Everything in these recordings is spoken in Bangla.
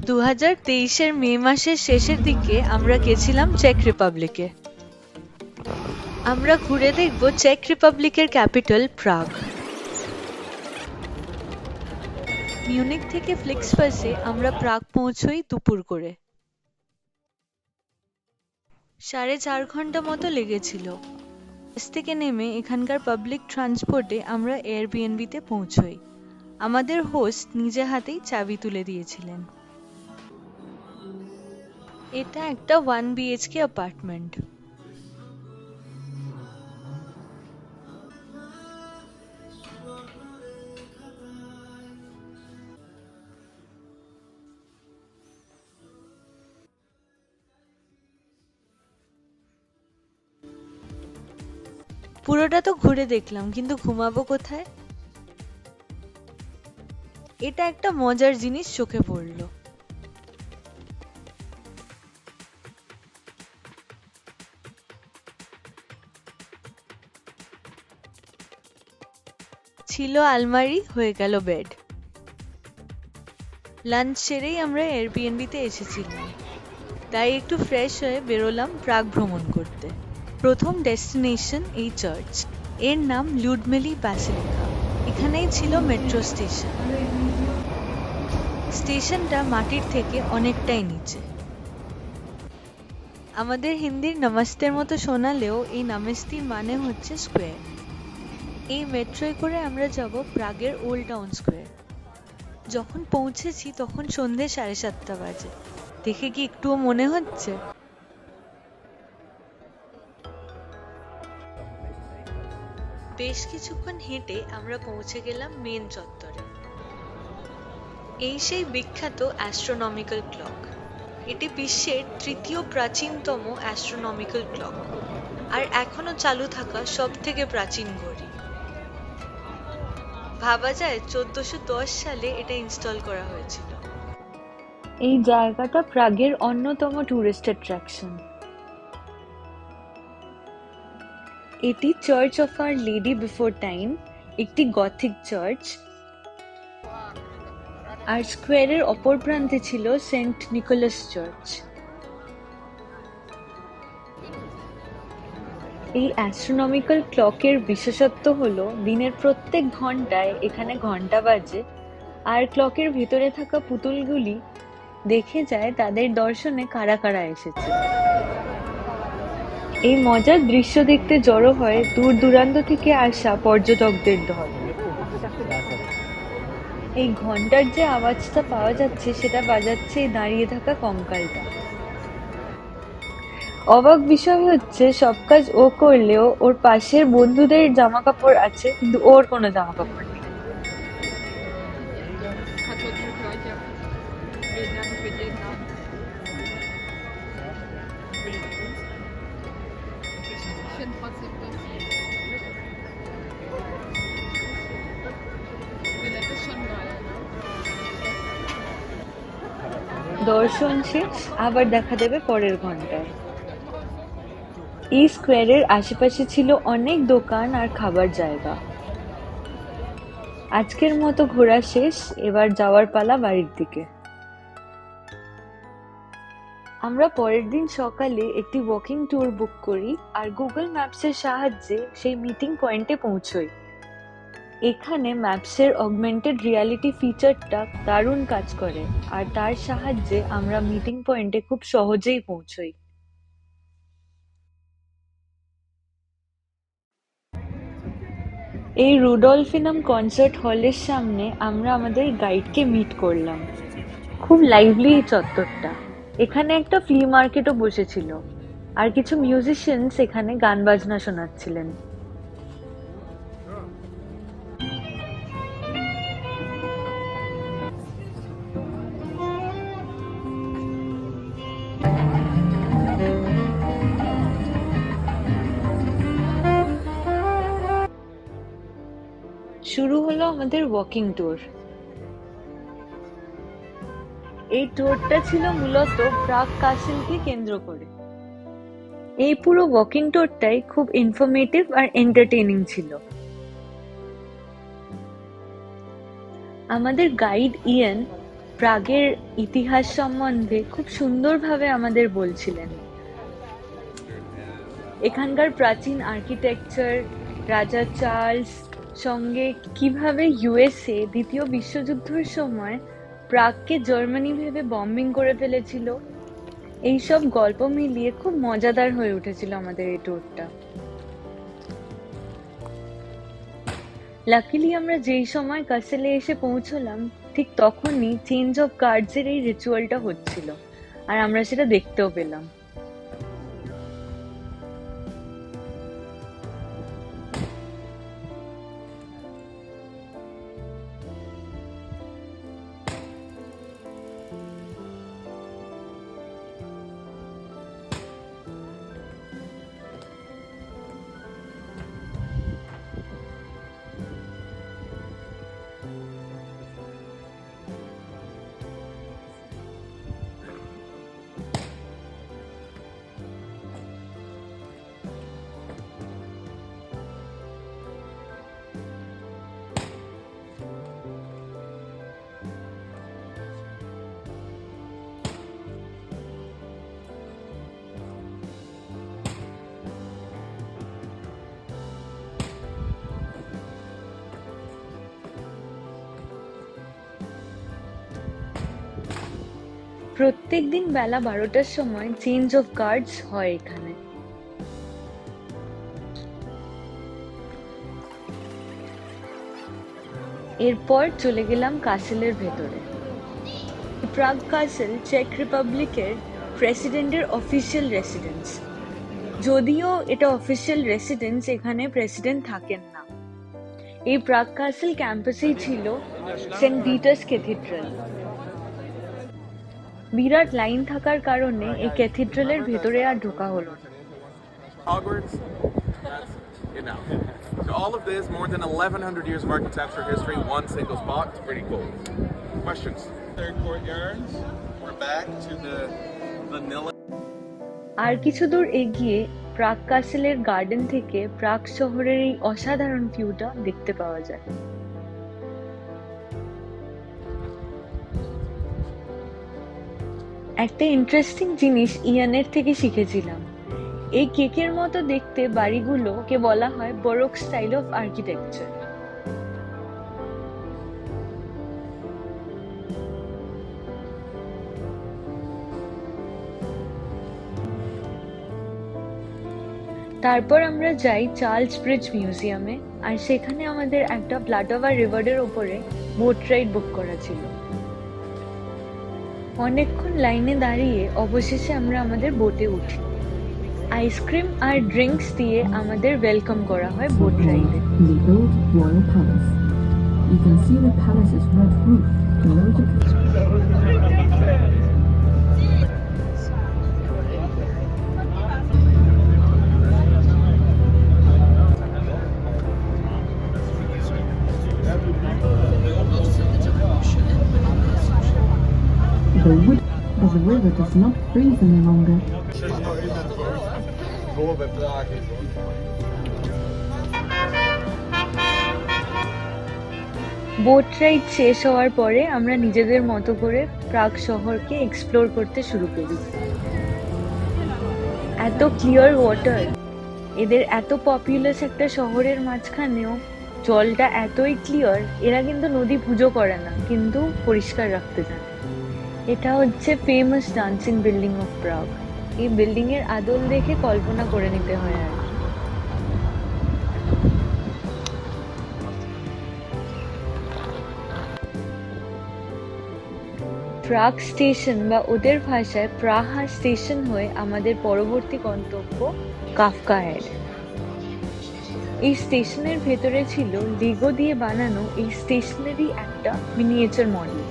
2023-এর মে মাসের শেষের দিকে আমরা গেছিলাম চেক রিপাবলিকে। আমরা ঘুরে দেখব চেক রিপাবলিকের ক্যাপিটাল প্রাগ। মিউনিক থেকে ফ্লিক্সবাসে আমরা প্রাগ পৌঁছই দুপুর করে। 4.5 ঘন্টা মতো লেগেছিল। বাস থেকে নেমে এখানকার পাবলিক ট্রান্সপোর্টে আমরা এয়ারবিএনবিতে পৌঁছই। আমাদের হোস্ট নিজে হাতেই চাবি তুলে দিয়েছিলেন। এটা একটা 1 বিএইচকে অ্যাপার্টমেন্ট। পুরোটা তো ঘুরে দেখলাম, কিন্তু ঘুমাবো কোথায়? এটা একটা মজার জিনিস চোখে পড়লো। ছিল আলমারি, হয়ে গেল বেড। লাঞ্চ সেরেই আমরা এয়ারবিএনবিতে এসেছিলাম, তাই একটু ফ্রেশ হয়ে বেরোলাম প্রাগ ভ্রমণ করতে। প্রথম ডেস্টিনেশন এই চার্চ। এর নাম লুডমিলি ব্যাসিলিকা। এখানেই ছিল মেট্রো স্টেশন। স্টেশনটা মাটির থেকে অনেকটাই নিচে। আমাদের হিন্দির নমস্তের মতো শোনালেও এই নমস্তির মানে হচ্ছে স্কোয়ার। এই মেট্রোয় করে আমরা যাব প্রাগের ওল্ড টাউন স্কোয়ার। যখন পৌঁছেছি তখন সন্ধে 7:30 বাজে। দেখে কি একটুও মনে হচ্ছে? বেশ কিছুক্ষণ হেঁটে আমরা পৌঁছে গেলাম মেন চত্বরে। এই সেই বিখ্যাত অ্যাস্ট্রোনমিক্যাল ক্লক। এটি বিশ্বের তৃতীয় প্রাচীনতম অ্যাস্ট্রোনমিক্যাল ক্লক, আর এখনো চালু থাকা সব থেকে প্রাচীন ঘড়ি। ভাবা যায় 1410 সালে এটা ইনস্টল করা হয়েছিল। এই জায়গাটা প্রাগের অন্যতম টুরিস্ট অ্যাট্রাকশন। এটি church of our lady before time, একটি গথিক চার্চ। আর স্কোয়ারের অপর প্রান্তে ছিল সেন্ট নিকোলাস চার্চ। এই অ্যাস্ট্রোনমিক্যাল ক্লকের বিশেষত্ব হলো দিনের প্রত্যেক ঘন্টায় এখানে ঘন্টা বাজে, আর ক্লকের ভেতরে থাকা পুতুলগুলি দেখে যায় তাদের দর্শনে কারা কারা এসেছে। এই মজার দৃশ্য দেখতে জড়ো হয় দূর দূরান্ত থেকে আসা পর্যটকদের দল। এই ঘন্টার যে আওয়াজটা পাওয়া যাচ্ছে সেটা বাজাচ্ছে এই দাঁড়িয়ে থাকা কঙ্কালটা। অবাক বিষয় হচ্ছে সব কাজ ও করলেও ওর পাশের বন্ধুদের জামা কাপড় আছে, কিন্তু ওর কোনো জামা কাপড় নেই। দর্শন শেষ, আবার দেখা দেবে পরের ঘন্টায়। এই স্কোয়ারের আশেপাশে ছিল অনেক দোকান আর খাবার জায়গা। আজকের মতো ঘোরা শেষ, এবার যাওয়ার পালা বাড়ির দিকে। আমরা পরের দিন সকালে একটি ওয়াকিং ট্যুর বুক করি আর গুগল ম্যাপসের সাহায্যে সেই মিটিং পয়েন্টে পৌঁছই। এখানে ম্যাপসের অগমেন্টেড রিয়ালিটি ফিচারটা দারুণ কাজ করে, আর তার সাহায্যে আমরা মিটিং পয়েন্টে খুব সহজেই পৌঁছই। এই রুডলফিনাম কনসার্ট হলের সামনে আমরা আমাদের গাইডকে মিট করলাম। খুব লাইভলি এই চত্বরটা। এখানে একটা ফ্লি মার্কেটও বসেছিল, আর কিছু মিউজিশিয়ানস এখানে গান বাজনা শোনাচ্ছিলেন। শুরু হলো আমাদের ওয়াকিং ট্যুর। এই ট্যুরটা ছিল মূলত প্রাগ কাসেলকে কেন্দ্র করে। এই পুরো ওয়াকিং ট্যুরটাই খুব ইনফরমেটিভ আর এন্টারটেইনিং ছিল। আমাদের গাইড ইয়ান প্রাগের ইতিহাস সম্বন্ধে খুব সুন্দরভাবে আমাদের বলছিলেন। এখানকার প্রাচীন আর্কিটেকচার, রাজা চার্লস সঙ্গে কিভাবে ইউএসএ দ্বিতীয় বিশ্বযুদ্ধের সময় প্রাগকে জার্মানি ভেবে বম্বিং করে ফেলেছিল, এইসব গল্প মিলিয়ে খুব মজাদার হয়ে উঠেছিল আমাদের এই ট্যুরটা। লাকিলি আমরা যেই সময় কাসেলে এসে পৌঁছলাম ঠিক তখনই চেঞ্জ অফ গার্ডস এর এই রিচুয়ালটা হচ্ছিল, আর আমরা সেটা দেখতেও পেলাম। প্রত্যেকদিন বেলা 12টার সময় চেঞ্জ অফ গার্ডস হয় এখানে। এরপর চলে গেলাম কাসেলের ভেতরে। প্রাগ কাসেল চেক রিপাবলিকের প্রেসিডেন্টের অফিসিয়াল রেসিডেন্স। যদিও এটা অফিসিয়াল রেসিডেন্স, এখানে প্রেসিডেন্ট থাকেন না। এই প্রাগ কাসেল ক্যাম্পাসেই ছিল সেন্ট পিটার্স ক্যাথিড্রাল। বিরাট লাইন থাকার কারণে এই ক্যাথিড্রালের ভেতরে আর ঢোকা হলো না। Hogwarts, that's enough. So all of this, more than 1100 years of architectural history, one single spot. It's pretty cool. Questions? Third courtyards. We're back to the vanilla. আর কিছু দূর এগিয়ে প্রাগ কাসেলের গার্ডেন থেকে প্রাগ শহরের এই অসাধারণ ভিউটা দেখতে পাওয়া যায়। একটা ইন্টারেস্টিং জিনিস ইয়ানের থেকে শিখেছিলাম। এই কেকের মতো দেখতে বাড়িগুলোকে বলা হয় বরোক স্টাইল অফ আর্কিটেকচার। তারপর আমরা যাই চার্লস ব্রিজ মিউজিয়ামে, আর সেখানে আমাদের একটা ব্লাডোভা রিভারের ওপরে বোট রাইড বুক করা ছিল। অনেকক্ষণ লাইনে দাঁড়িয়ে অবশেষে আমরা আমাদের বোটে উঠি। আইসক্রিম আর ড্রিঙ্কস দিয়ে আমাদের ওয়েলকাম করা হয় বোট রাইডে। The old royal palace. You can see the palace's red roof below the the river does not freeze any longer. Boat ride শেষ হওয়ার পরে আমরা নিজেদের মতো করে প্রাগ শহরকে এক্সপ্লোর করতে শুরু করি। এত ক্লিয়ার ওয়াটার, এদের এত পপুলাস একটা শহরের মাঝখানেও জলটা এতই ক্লিয়ার। এরা কিন্তু নদী পুজো করে না, কিন্তু পরিষ্কার রাখতে জানে। এটা হচ্ছে ফেমাস ডান্সিং বিল্ডিং অফ প্রাগ। এই বিল্ডিং এর আদল দেখে কল্পনা করে নিতে হয় আর কি। প্রাগ স্টেশন বা ওদের ভাষায় প্রাহা স্টেশন হয়ে আমাদের পরবর্তী গন্তব্য কাফকা হেড। এই স্টেশনের ভেতরে ছিল লেগো দিয়ে বানানো এই স্টেশনেরই একটা মিনিয়েচার মডেল।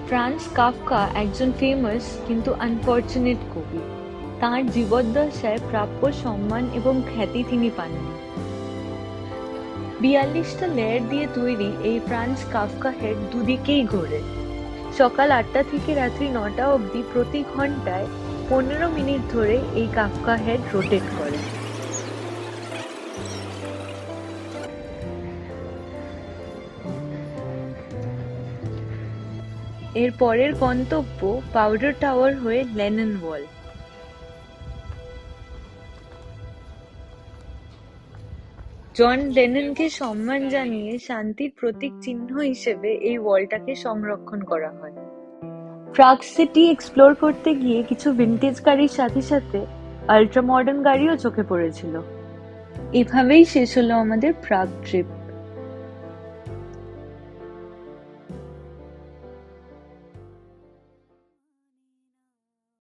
ফ্রান্স কাফকা একজন ফেমাস কিন্তু আনফর্চুনেট কবি। তাঁর জীবদ্দশায় প্রাপ্য সম্মান এবং খ্যাতি তিনি পাননি। 42টা লেয়ার দিয়ে তৈরি এই ফ্রান্স কাফকা হেড দুদিকেই ঘোরে। সকাল 8টা থেকে রাত্রি 9টা অবধি প্রতি ঘন্টায় 15 মিনিট ধরে এই কাফকা হেড রোটেট করে। এর পরের গন্তব্য পাউডার টাওয়ার হয়ে লেনিন ওয়াল। জন লেনিনকে সম্মান জানিয়ে শান্তির প্রতীক চিহ্ন হিসেবে এই ওয়ালটাকে সংরক্ষণ করা হয়। প্রাগ সিটি এক্সপ্লোর করতে গিয়ে কিছু ভিন্টেজ গাড়ির সাথে সাথে আল্ট্রা মডার্ন গাড়িও চোখে পড়েছিল। এভাবেই শেষ হলো আমাদের প্রাগ ট্রিপ।